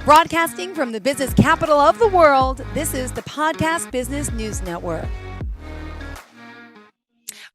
Broadcasting from the business capital of the world, this is the Podcast Business News Network.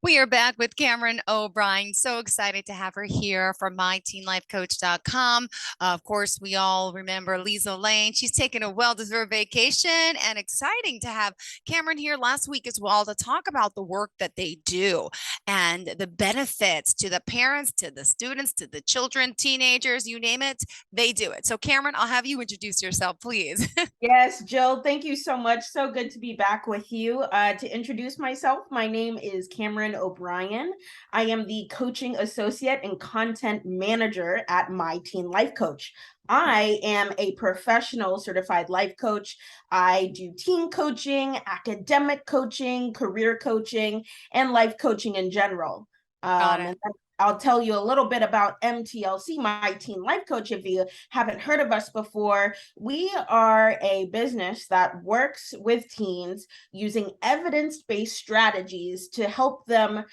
We are back with Cameron O'Brien. So excited to have her here from myteenlifecoach.com. Of course, we all remember Lisa Lane. She's taking a well-deserved vacation, and exciting to have Cameron here last week as well to talk about the work that they do and the benefits to the parents, to the students, to the children, teenagers, you name it, they do it. So Cameron, I'll have you introduce yourself, please. Yes, Jill, thank you so much. So good to be back with you. To introduce myself, my name is Cameron O'Brien. I am the coaching associate and content manager at My Teen Life Coach. I am a professional certified life coach. I do teen coaching, academic coaching, career coaching, and life coaching in general. And I'll tell you a little bit about MTLC, My Teen Life Coach. If you haven't heard of us before, we are a business that works with teens using evidence-based strategies to help them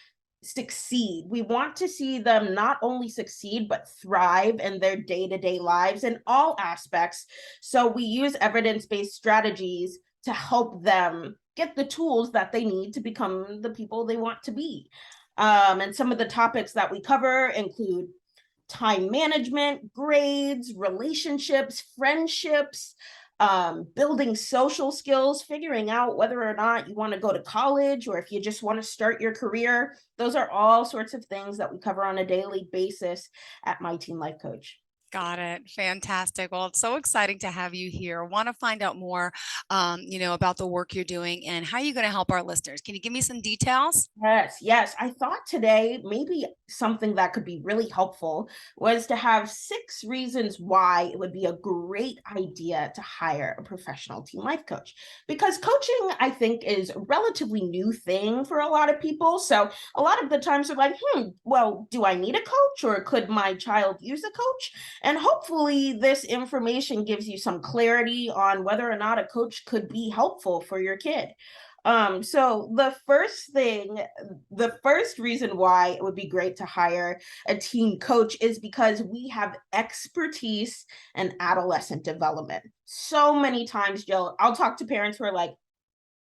succeed. We want to see them not only succeed, but thrive in their day-to-day lives in all aspects. So we use evidence-based strategies to help them get the tools that they need to become the people they want to be. And some of the topics that we cover include time management, grades, relationships, friendships, building social skills, figuring out whether or not you want to go to college or if you just want to start your career. Those are all sorts of things that we cover on a daily basis at My Teen Life Coach. Got it. Fantastic. Well, it's so exciting to have you here. I want to find out more, about the work you're doing and how you're going to help our listeners. Can you give me some details? Yes. I thought today maybe something that could be really helpful was to have 6 reasons why it would be a great idea to hire a professional teen life coach. Because coaching, I think, is a relatively new thing for a lot of people. So a lot of the times they're like, well, do I need a coach, or could my child use a coach? And hopefully this information gives you some clarity on whether or not a coach could be helpful for your kid. So the first reason why it would be great to hire a teen coach is because we have expertise in adolescent development. So many times, Jill, I'll talk to parents who are like,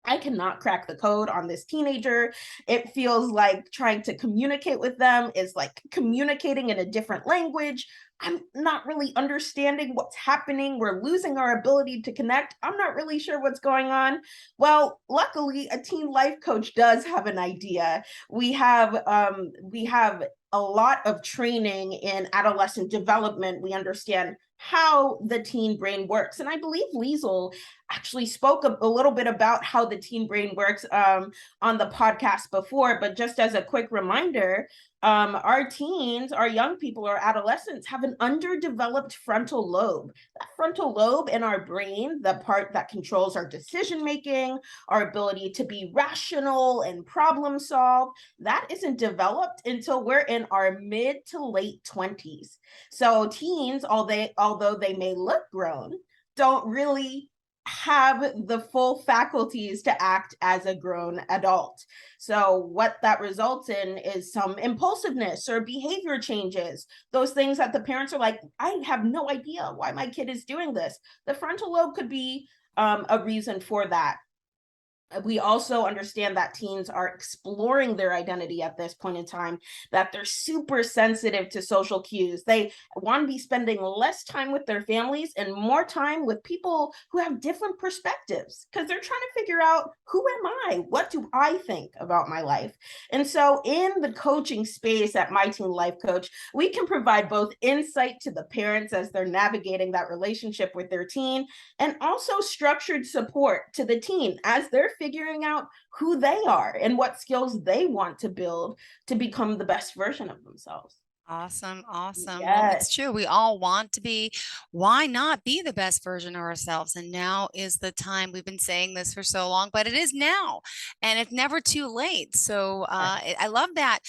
I cannot crack the code on this teenager. It feels like trying to communicate with them is like communicating in a different language. I'm not really understanding what's happening. We're losing our ability to connect. I'm not really sure what's going on. Well, luckily, a teen life coach does have an idea. We have a lot of training in adolescent development. We understand how the teen brain works. And I believe Liesl actually spoke a little bit about how the teen brain works on the podcast before. But just as a quick reminder, our teens, our young people, our adolescents have an underdeveloped frontal lobe. That frontal lobe in our brain, the part that controls our decision making, our ability to be rational and problem solve, that isn't developed until we're in our mid to late 20s. So teens, although they may look grown, don't really have the full faculties to act as a grown adult. So what that results in is some impulsiveness or behavior changes, those things that the parents are like, I have no idea why my kid is doing this. The frontal lobe could be a reason for that. We also understand that teens are exploring their identity at this point in time, that they're super sensitive to social cues. They want to be spending less time with their families and more time with people who have different perspectives, because they're trying to figure out, who am I? What do I think about my life? And so in the coaching space at My Teen Life Coach, we can provide both insight to the parents as they're navigating that relationship with their teen, and also structured support to the teen as they're figuring out who they are and what skills they want to build to become the best version of themselves. Awesome. Well, Yes. it's true. We all want to be. Why not be the best version of ourselves? And now is the time. We've been saying this for so long, but it is now, and it's never too late. So I love that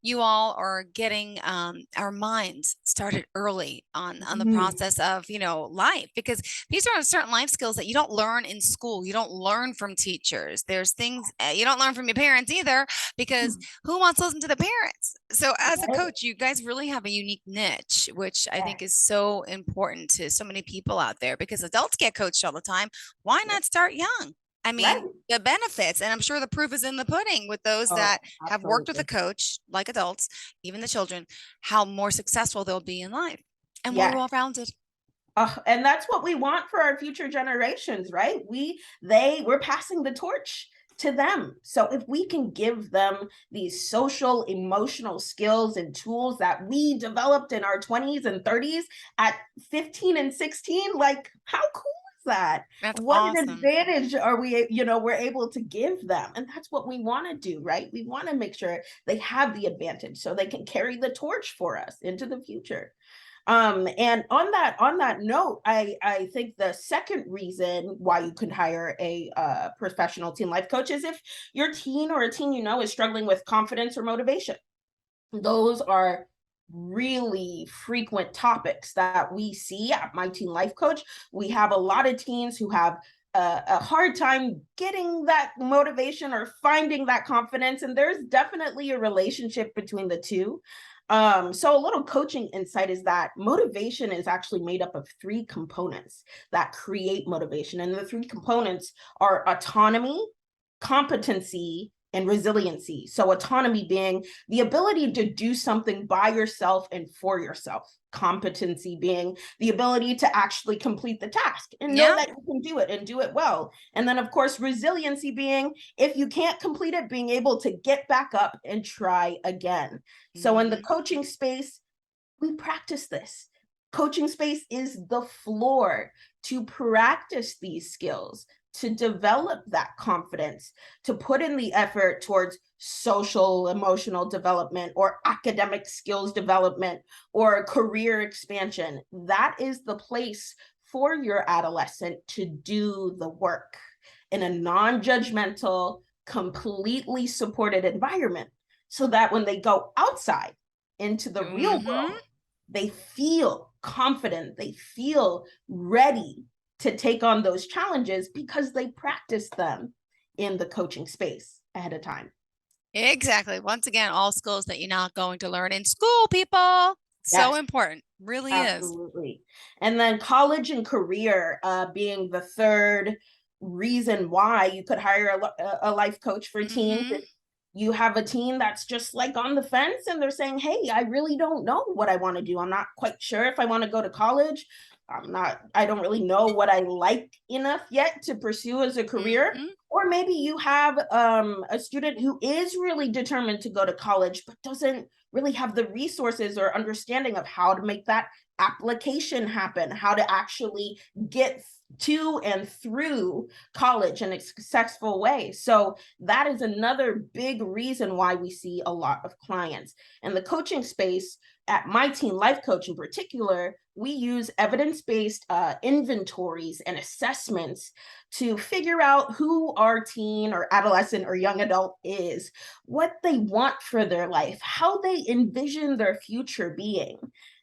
you all are getting our minds started early on the process of life, because these are certain life skills that you don't learn in school. You don't learn from teachers. There's things you don't learn from your parents either, because who wants to listen to the parents? So as a coach, you guys really have a unique niche, which I Yeah. think is so important to so many people out there because adults get coached all the time. Why not start young? I Right. mean, the benefits, and I'm sure the proof is in the pudding with those Oh, that have worked with a absolutely. coach, like adults, even the children, how more successful they'll be in life and more Yes. well-rounded. And that's what we want for our future generations, right? We're passing the torch to them. So if we can give them these social, emotional skills and tools that we developed in our 20s and 30s at 15 and 16, like how cool is that? That's What an awesome. advantage are we, we're able to give them. And that's what we want to do, right? We want to make sure they have the advantage so they can carry the torch for us into the future. And on that note, I think the second reason why you could hire a professional teen life coach is if your teen or a teen is struggling with confidence or motivation. Those are really frequent topics that we see at My Teen Life Coach. We have a lot of teens who have a hard time getting that motivation or finding that confidence, and there's definitely a relationship between the two. So a little coaching insight is that motivation is actually made up of three components that create motivation. And the three components are autonomy, competency, and resiliency. So autonomy being the ability to do something by yourself and for yourself. Competency being the ability to actually complete the task and know that you can do it and do it well. And then of course, resiliency being if you can't complete it, being able to get back up and try again. So in the coaching space, we practice this. Coaching space is the floor to practice these skills, to develop that confidence, to put in the effort towards social, emotional development or academic skills development or career expansion. That is the place for your adolescent to do the work in a non-judgmental, completely supported environment so that when they go outside into the real world, they feel confident, they feel ready to take on those challenges because they practice them in the coaching space ahead of time. Exactly. Once again, all skills that you're not going to learn in school, people. So Yes, important. Really is. absolutely. And then college and career being the third reason why you could hire a life coach for teens. You have a teen that's just like on the fence and they're saying, hey, I really don't know what I want to do. I'm not quite sure if I want to go to college. I don't really know what I like enough yet to pursue as a career. Or maybe you have a student who is really determined to go to college, but doesn't really have the resources or understanding of how to make that application happen, how to actually get to and through college in a successful way. So that is another big reason why we see a lot of clients. In the coaching space, at My Teen Life Coach in particular, we use evidence-based inventories and assessments to figure out who our teen or adolescent or young adult is, what they want for their life, how they envision their future being.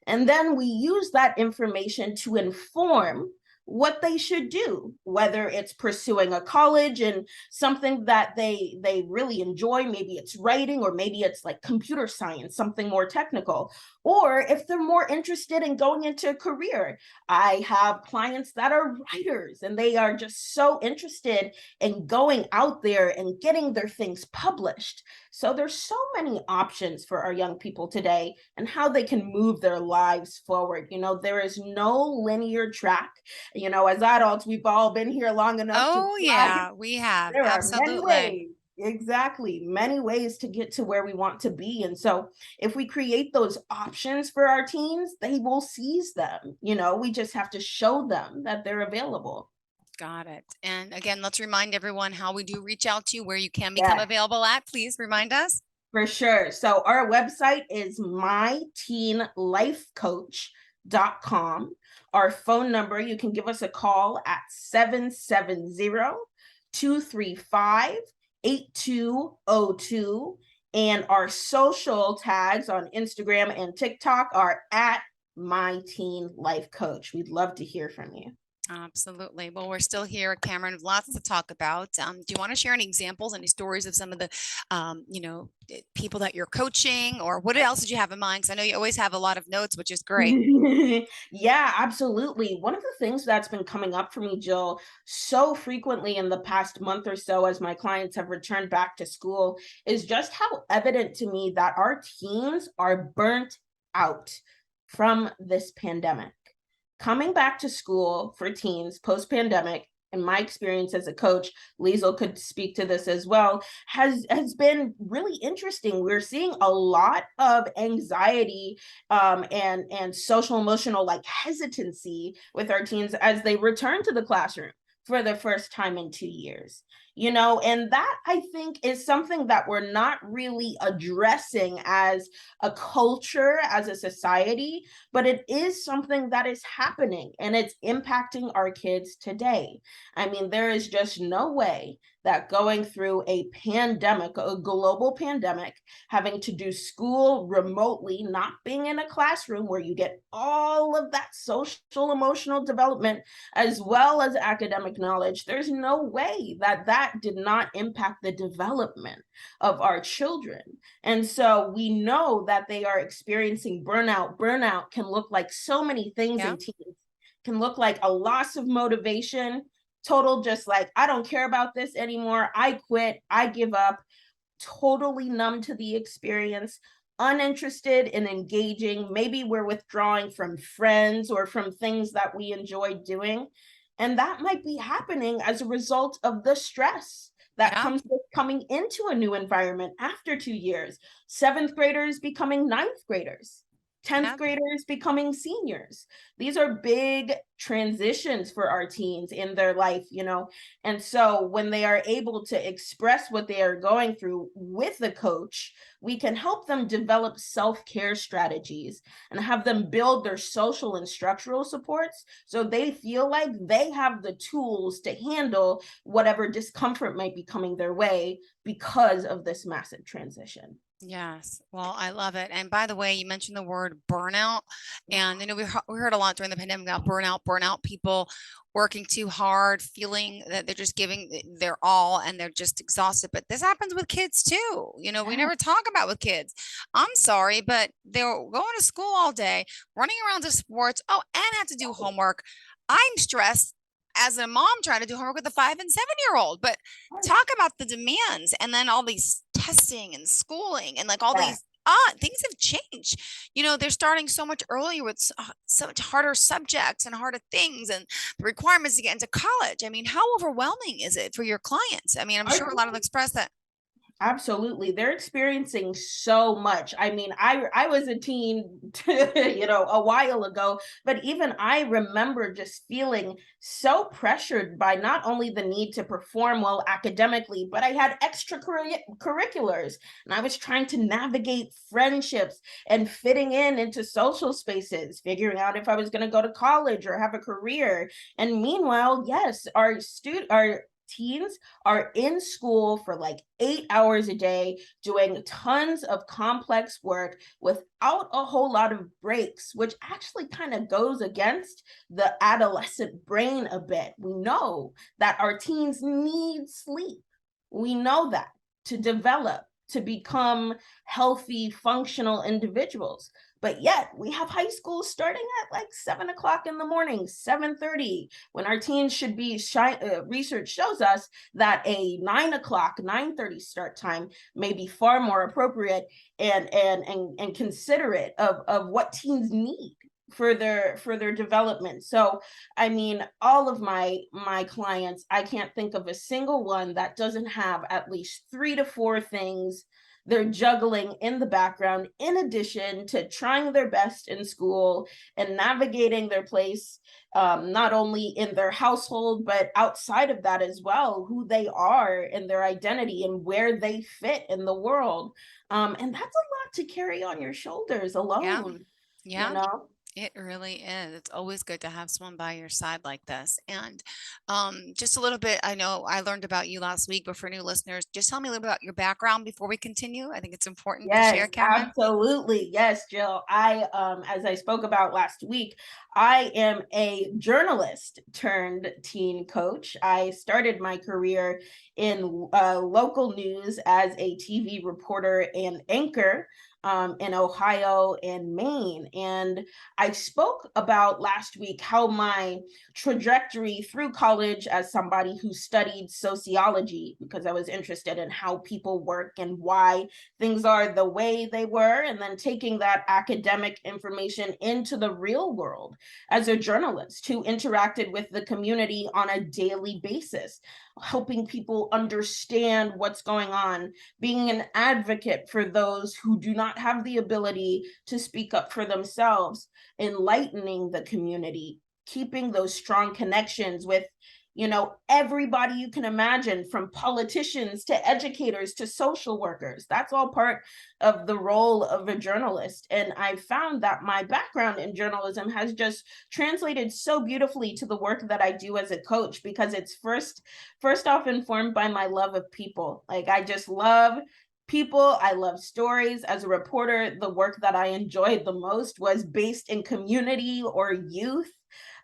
And then we use that information to inform what they should do, whether it's pursuing a college and something that they really enjoy, maybe it's writing or maybe it's like computer science, something more technical, or if they're more interested in going into a career. I have clients that are writers and they are just so interested in going out there and getting their things published. So there's so many options for our young people today and how they can move their lives forward. There is no linear track. As adults, we've all been here long enough to Oh, yeah, we have. there are many Absolutely. ways. Exactly. Many ways to get to where we want to be. And so if we create those options for our teens, they will seize them. We just have to show them that they're available. Got it. And again, let's remind everyone how we do reach out to you, where you can become available at. Please remind us. For sure. So our website is myteenlifecoach.com. Our phone number, you can give us a call at 770-235-8202. And our social tags on Instagram and TikTok are at My Teen Life Coach. We'd love to hear from you. Absolutely. Well, we're still here, Cameron. Lots to talk about. Do you want to share any examples, any stories of some of the, people that you're coaching, or what else did you have in mind? Because I know you always have a lot of notes, which is great. Yeah, absolutely. One of the things that's been coming up for me, Jill, so frequently in the past month or so as my clients have returned back to school is just how evident to me that our teens are burnt out from this pandemic. Coming back to school for teens post-pandemic, in my experience as a coach, Liesl could speak to this as well, has been really interesting. We're seeing a lot of anxiety and social emotional like hesitancy with our teens as they return to the classroom for the first time in 2 years. And that I think is something that we're not really addressing as a culture, as a society, but it is something that is happening and it's impacting our kids today. I mean, there is just no way that going through a pandemic, a global pandemic, having to do school remotely, not being in a classroom where you get all of that social emotional development as well as academic knowledge, there's no way that that did not impact the development of our children. And so we know that they are experiencing burnout. Burnout can look like so many things Yeah. in teens. Can look like a loss of motivation, total just like, I don't care about this anymore. I quit. I give up. Totally numb to the experience, uninterested in engaging. Maybe we're withdrawing from friends or from things that we enjoy doing. And that might be happening as a result of the stress that Yeah. comes with coming into a new environment after 2 years. Seventh graders becoming ninth graders. 10th Yeah. graders becoming seniors. These are big transitions for our teens in their life. And so when they are able to express what they are going through with the coach, we can help them develop self-care strategies and have them build their social and structural supports so they feel like they have the tools to handle whatever discomfort might be coming their way because of this massive transition. Yes. Well, I love it. And by the way, you mentioned the word burnout, and we heard a lot during the pandemic about burnout, people working too hard, feeling that they're just giving their all and they're just exhausted. But this happens with kids too. We Yeah. never talk about with kids. I'm sorry, but they're going to school all day, running around to sports. Oh, and have to do homework. I'm stressed as a mom trying to do homework with a 5 and 7-year-old, but talk about the demands and then all these testing and schooling and like all Yeah. these things have changed. They're starting so much earlier with so much harder subjects and harder things and the requirements to get into college. I mean, how overwhelming is it for your clients? I mean, I'm sure a lot of them express that. Absolutely. They're experiencing so much. I mean, I was a teen, a while ago, but even I remember just feeling so pressured by not only the need to perform well academically, but I had extracurriculars and I was trying to navigate friendships and fitting into social spaces, figuring out if I was going to go to college or have a career. And meanwhile, yes, our teens are in school for like 8 hours a day, doing tons of complex work without a whole lot of breaks, which actually kind of goes against the adolescent brain a bit. We know that our teens need sleep. We know that to develop, to become healthy, functional individuals. But yet we have high school starting at like 7 o'clock in the morning, 7:30, when our teens should be research shows us that a 9 o'clock, 9:30 start time may be far more appropriate and considerate of what teens need for their development. So I mean, all of my clients, I can't think of a single one that doesn't have at least 3 to 4 things they're juggling in the background, in addition to trying their best in school and navigating their place, not only in their household, but outside of that as well, who they are and their identity and where they fit in the world. And that's a lot to carry on your shoulders Yeah. alone, you Yeah. know? It really is. It's always good to have someone by your side like this. And just a little bit, I know I learned about you last week, but for new listeners, just tell me a little bit about your background before we continue. I think it's important to share, Yes, Cameron. absolutely. Yes, Jill. As I spoke about last week, I am a journalist turned teen coach. I started my career in local news as a TV reporter and anchor in Ohio and Maine. And I spoke about last week how my trajectory through college as somebody who studied sociology, because I was interested in how people work and why things are the way they were, and then taking that academic information into the real world as a journalist who interacted with the community on a daily basis, helping people understand what's going on, being an advocate for those who do not have the ability to speak up for themselves, enlightening the community, keeping those strong connections with everybody you can imagine, from politicians to educators to social workers. That's all part of the role of a journalist. And I found that my background in journalism has just translated so beautifully to the work that I do as a coach, because it's first off informed by my love of people. Like, I just love people. I love stories. As a reporter, the work that I enjoyed the most was based in community or youth.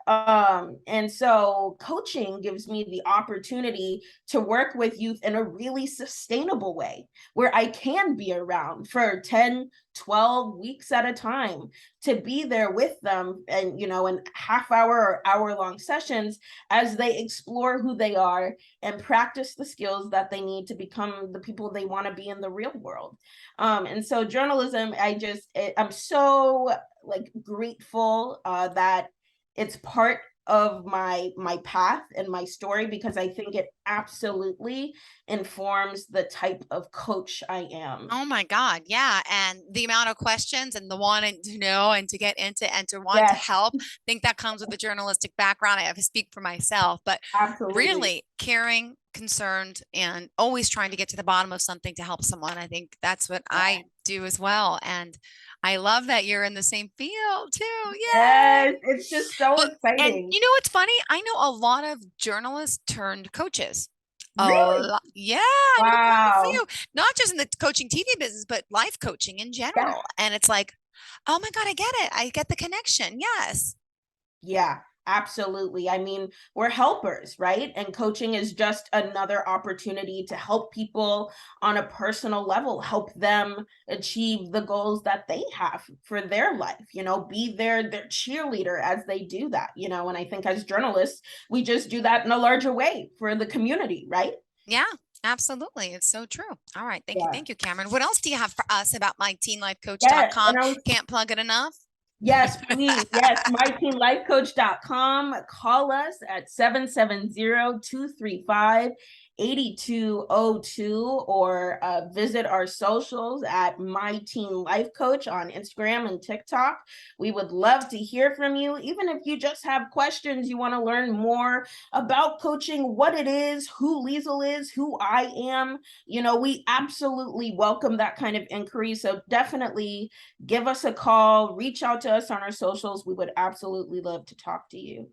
And so coaching gives me the opportunity to work with youth in a really sustainable way, where I can be around for 10, 12 weeks at a time, to be there with them, and in half-hour or hour-long sessions as they explore who they are and practice the skills that they need to become the people they want to be in the real world. And so journalism, I'm so like grateful that it's part of my path and my story, because I think it absolutely informs the type of coach I am. Oh my God. Yeah. And the amount of questions and the wanting to know and to get into and to want to Yes, help, I think that comes with the journalistic background. I have to speak for myself, but absolutely. really caring, concerned, and always trying to get to the bottom of something to help someone. I think that's what I do as well. And I love that you're in the same field too. Yay. Yes, it's just so Well, and exciting. you know what's funny? I know a lot of journalists turned coaches. Really? Yeah, I know quite a Wow. few, not just in the coaching TV business, but life coaching in Yeah. general. And it's like, oh my God, I get it. I get the connection. Yes. Yeah, absolutely. I mean, we're helpers, right? And coaching is just another opportunity to help people on a personal level, help them achieve the goals that they have for their life, be their cheerleader as they do that, and I think as journalists, we just do that in a larger way for the community, right? Yeah, absolutely. It's so true. All right. Thank you. Yeah. Thank you, Cameron. What else do you have for us about Yes. myteenlifecoach.com? And I was Can't plug it enough. Yes, please. Yes, myteenlifecoach.com. Call us at 770-235-8202, or visit our socials at My Teen Life Coach on Instagram and TikTok. We would love to hear from you, even if you just have questions, you want to learn more about coaching, what it is, who Liesl is, who I am. We absolutely welcome that kind of inquiry. So definitely give us a call, reach out to us on our socials. We would absolutely love to talk to you.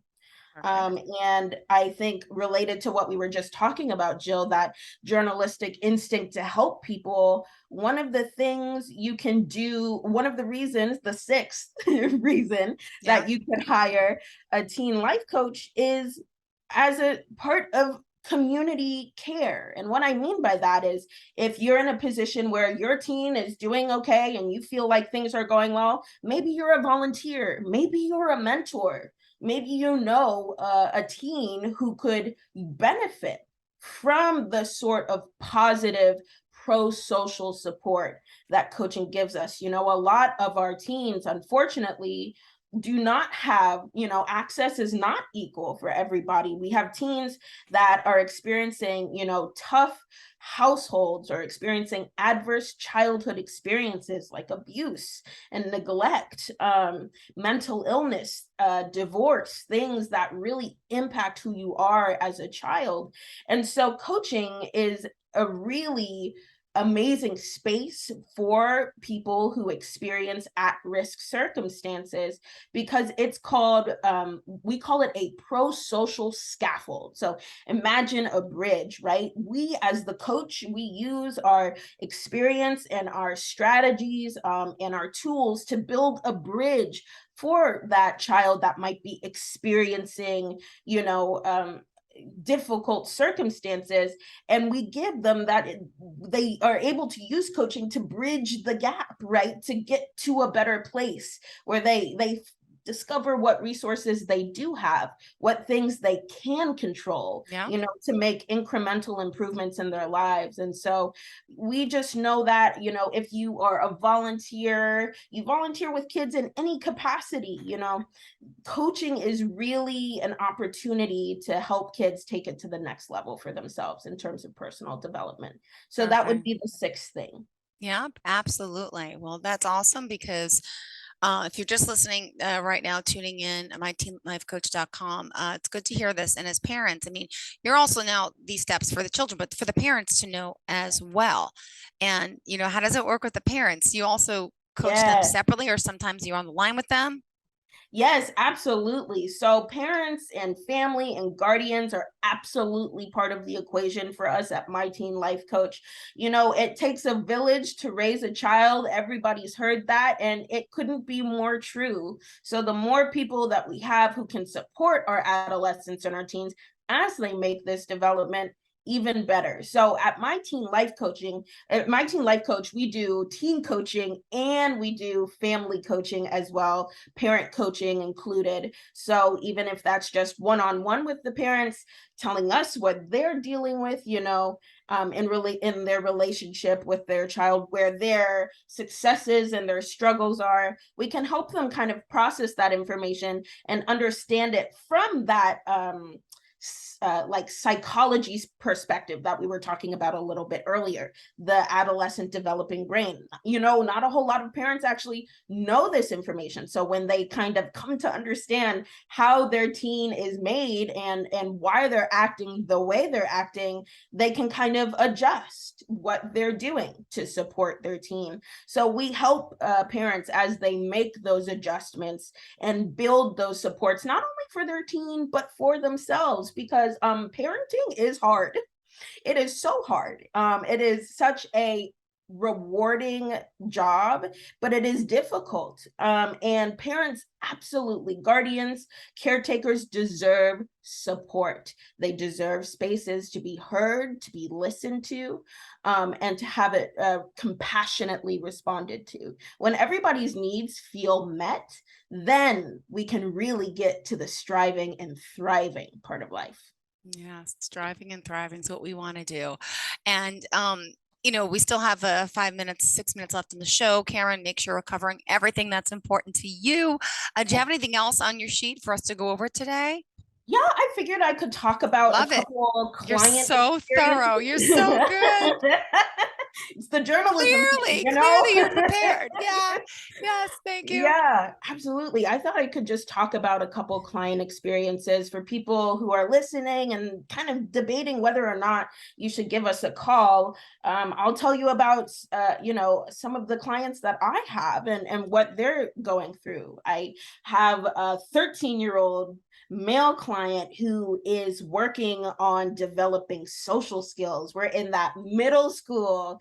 And I think, related to what we were just talking about, Jill, that journalistic instinct to help people, one of the things you can do, one of the reasons, the sixth reason Yeah. that you can hire a teen life coach is as a part of community care. And what I mean by that is, if you're in a position where your teen is doing okay and you feel like things are going well, maybe you're a volunteer, maybe you're a mentor, maybe a teen who could benefit from the sort of positive pro-social support that coaching gives us. A lot of our teens, unfortunately, do not have, access is not equal for everybody. We have teens that are experiencing, tough households, or experiencing adverse childhood experiences like abuse and neglect, mental illness, divorce, things that really impact who you are as a child. And so coaching is a really amazing space for people who experience at-risk circumstances, because it's called, we call it a pro-social scaffold. So imagine a bridge, right? We as the coach, we use our experience and our strategies and our tools to build a bridge for that child that might be experiencing, difficult circumstances, and we give them that they are able to use coaching to bridge the gap, right, to get to a better place where they discover what resources they do have, what things they can control, Yeah. to make incremental improvements in their lives. And so we just know that, if you are a volunteer, you volunteer with kids in any capacity, coaching is really an opportunity to help kids take it to the next level for themselves in terms of personal development. So that would Perfect. be the sixth thing. Yeah, absolutely. Well, that's awesome because if you're just listening right now, tuning in at myteenlifecoach.com, it's good to hear this. And as parents, I mean, you're also now these steps for the children, but for the parents to know as well. And, how does it work with the parents? You also coach them Yes. separately, or sometimes you're on the line with them? Yes, absolutely. So parents and family and guardians are absolutely part of the equation for us at My Teen Life Coach. It takes a village to raise a child. Everybody's heard that, and it couldn't be more true. So the more people that we have who can support our adolescents and our teens as they make this development even better. So at My Teen Life Coach, we do teen coaching and we do family coaching as well, parent coaching included. So even if that's just one-on-one with the parents, telling us what they're dealing with, in their relationship with their child, where their successes and their struggles are, we can help them kind of process that information and understand it from that like psychology's perspective that we were talking about a little bit earlier, the adolescent developing brain. Not a whole lot of parents actually know this information. So when they kind of come to understand how their teen is made and why they're acting the way they're acting, they can kind of adjust what they're doing to support their teen. So we help parents as they make those adjustments and build those supports, not only for their teen, but for themselves, because parenting is hard. It is so hard. It is such a rewarding job, but it is difficult. And parents, absolutely, guardians, caretakers deserve support. They deserve spaces to be heard, to be listened to, and to have it compassionately responded to. When everybody's needs feel met, then we can really get to the striving and thriving part of life. Yes, striving and thriving is what we want to do. And, we still have 6 minutes left in the show. Karen, make sure we're covering everything that's important to you. Do you have anything else on your sheet for us to go over today? Yeah, I figured I could talk about Love a it. couple You're client so thorough. You're so good. It's the journalism, Clearly you're prepared. Yeah. Yes. Thank you. Yeah, absolutely. I thought I could just talk about a couple client experiences for people who are listening and kind of debating whether or not you should give us a call. I'll tell you about, some of the clients that I have and what they're going through. I have a 13-year-old male client who is working on developing social skills. We're in that middle school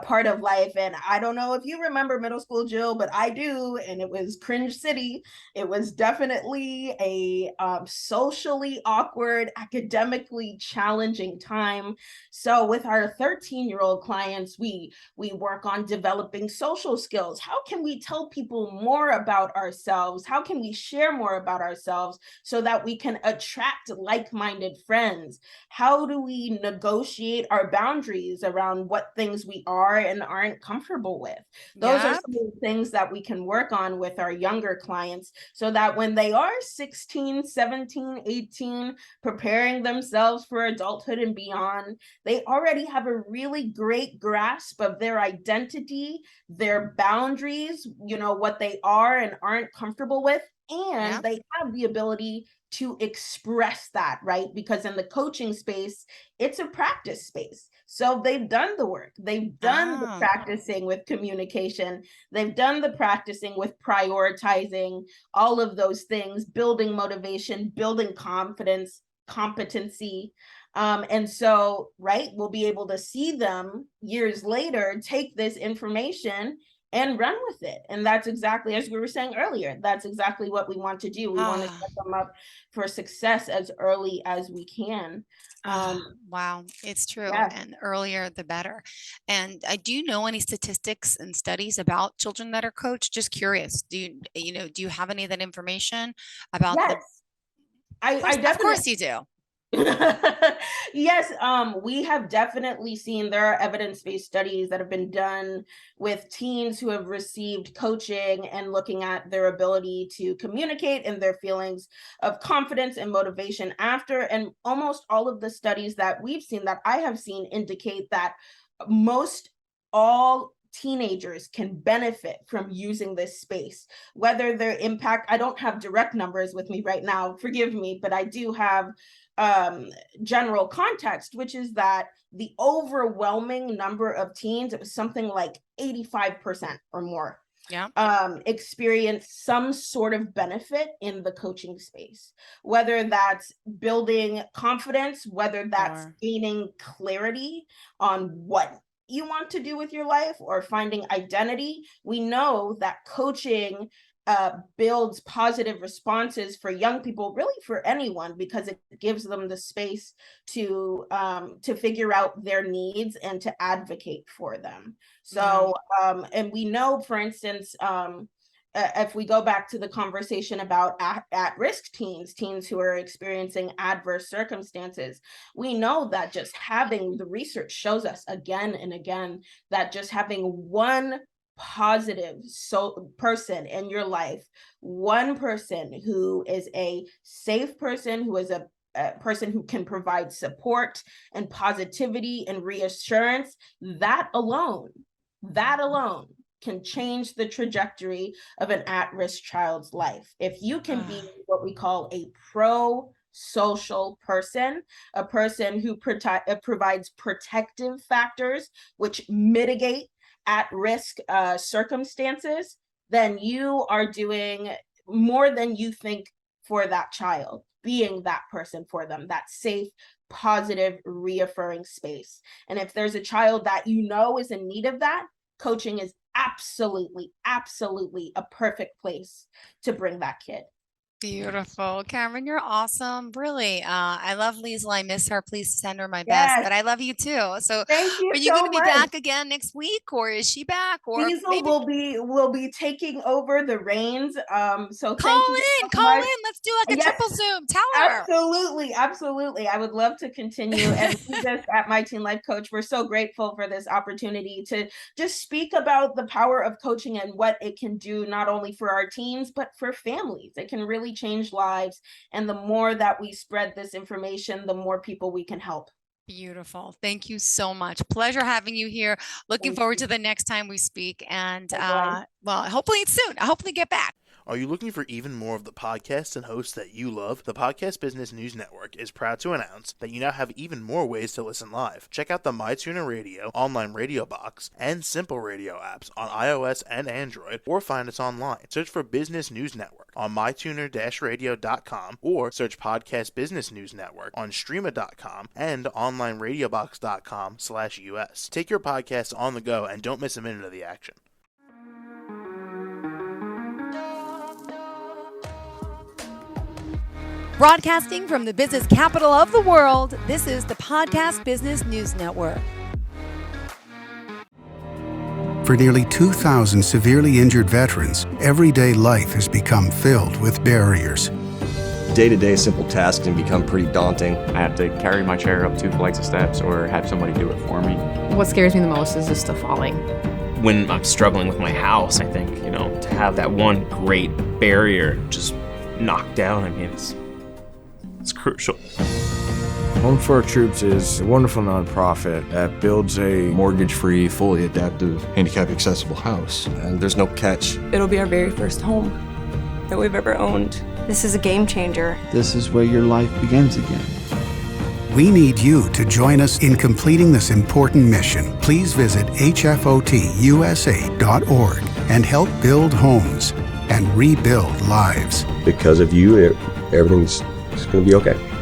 part of life. And I don't know if you remember middle school, Jill, but I do. And it was cringe city. It was definitely a socially awkward, academically challenging time. So with our 13-year-old clients, we work on developing social skills. How can we tell people more about ourselves? How can we share more about ourselves so that we can attract like-minded friends? How do we negotiate our boundaries around what things we are and aren't comfortable with? Those are Yep. some of the things that we can work on with our younger clients so that when they are 16, 17, 18, preparing themselves for adulthood and beyond, they already have a really great grasp of their identity, their boundaries, what they are and aren't comfortable with, and Yep. they have the ability to express that, right? Because in the coaching space, it's a practice space. So they've done the work. They've done the practicing with communication. They've done the practicing with prioritizing, all of those things, building motivation, building confidence, competency. And so, right, we'll be able to see them years later take this information and run with it. And that's exactly, as we were saying earlier, that's exactly what we want to do. We want to set them up for success as early as we can. Wow, it's true. Yeah. And earlier, the better. And do you know any statistics and studies about children that are coached? Just curious. Do you have any of that information about Yes, Of course you do. Yes, we have definitely seen there are evidence-based studies that have been done with teens who have received coaching and looking at their ability to communicate and their feelings of confidence and motivation after. And almost all of the studies that we've seen, that I have seen, indicate that most all teenagers can benefit from using this space, whether their impact, I don't have direct numbers with me right now, forgive me, but I do have general context, which is that the overwhelming number of teens, it was something like 85% or more, experience some sort of benefit in the coaching space, whether that's building confidence, whether that's gaining clarity on what you want to do with your life, or finding identity. We know that coaching builds positive responses for young people, really for anyone, because it gives them the space to figure out their needs and to advocate for them. So, and we know, for instance, if we go back to the conversation about at-risk teens who are experiencing adverse circumstances, we know that just having, the research shows us again and again, that just having one positive person in your life, one person who is a safe person, who is a person who can provide support and positivity and reassurance, that alone can change the trajectory of an at-risk child's life. If you can be what we call a pro-social person, a person who provides protective factors which mitigate at-risk circumstances, then you are doing more than you think for that child, being that person for them, that safe, positive, reaffirming space. And if there's a child that you know is in need of that, coaching is absolutely a perfect place to bring that kid. Beautiful. Cameron, you're awesome. Really. I love Liesl. I miss her. Please send her my best, but I love you too. So thank you. Are you going to be back again next week, or is she back? Or Liesl will be taking over the reins. So call in. Let's do like a triple Zoom. Tell her. Absolutely. I would love to continue. And we just at My Teen Life Coach, we're so grateful for this opportunity to just speak about the power of coaching and what it can do, not only for our teens, but for families. It can really change lives. And the more that we spread this information, the more people we can help. Beautiful. Thank you so much. Pleasure having you here. Looking forward to the next time we speak. And well, hopefully it's soon. I hopefully get back. Are you looking for even more of the podcasts and hosts that you love? The Podcast Business News Network is proud to announce that you now have even more ways to listen live. Check out the MyTuner Radio, online radio box, and Simple Radio apps on iOS and Android, or find us online. Search for Business News Network on mytuner-radio.com, or search Podcast Business News Network on streama.com and onlineradiobox.com/US. Take your podcast on the go and don't miss a minute of the action. Broadcasting from the business capital of the world, this is the Podcast Business News Network. For nearly 2,000 severely injured veterans, everyday life has become filled with barriers. Day-to-day simple tasks can become pretty daunting. I have to carry my chair up 2 flights of steps or have somebody do it for me. What scares me the most is just the falling. When I'm struggling with my house, I think, to have that one great barrier just knocked down, it's crucial. Home for Our Troops is a wonderful nonprofit that builds a mortgage-free, fully adaptive, handicap-accessible house. And there's no catch. It'll be our very first home that we've ever owned. This is a game changer. This is where your life begins again. We need you to join us in completing this important mission. Please visit hfotusa.org and help build homes and rebuild lives. Because of you, everything's going to be okay.